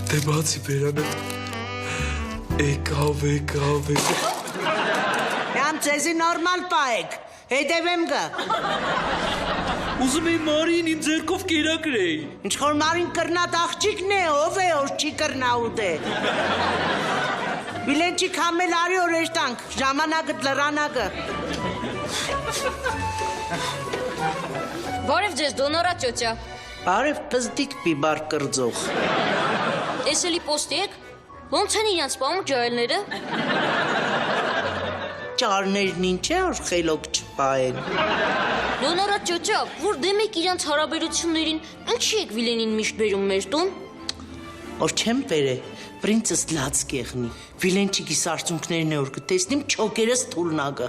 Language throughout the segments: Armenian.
Դե բացի բերանը եկավ Յամ ձեզի նորմալ պայեք, հետևեմ գա Ուզում էի Մարին իմ ձերքով կերակրեի Ինչ որ Մարին կրնատ աղջիկն է, ով է, որ չի կրնա ուտե Վիլենչի կամել արի որ էշտանք, ժամանակըտ լրանագը Բարև ձեզ, դոնորա ճոճա Բարև պզդիկ պիբար կրձող Տեսելի պոստի եք, ոնց են իրանց պամու ջայլները Ճարներն ինչ է, որ խելոք չպայեն Դոնորա ճոճա, որ դեմ եք իրանց հարաբերություններին, ինչի եք Վիլենին միշտ բերում մեր տուն Որ չեմ բերե, պրինցս լաց կեղնի Վիլենչիկի սարցունքներն է որ կտեսնիմ չոկերս թուլնագը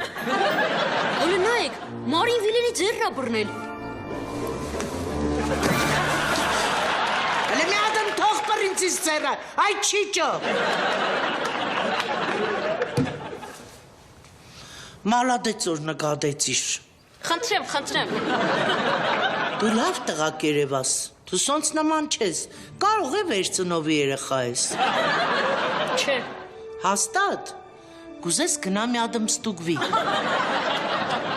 Հոլը նայեք, Մարին Վիլենի ձերն ա բռնել Հլե մի ադմ թող պրինցիս ձերը, այ չի ճո Մալադեց որ նգադեցիր Խնդրեմ Դու լավ տղակ երևաս, դու սոնց նման չես, կարող է վերցնովի երեխա ես Չէ Հաստատ, գուզես գնա մի ադմ ստուգվի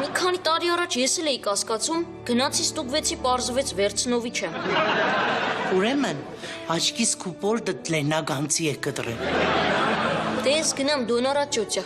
Մի քանի տարի առաջ ես էլ էի կասկածում, գնացի ստուգվեցի պարզվեց վերցնովի չեմ Ուրեմն, աչքիս կուպորդը տնենագանցի է կտրել Դե ես գնամ դոնորա ճոճա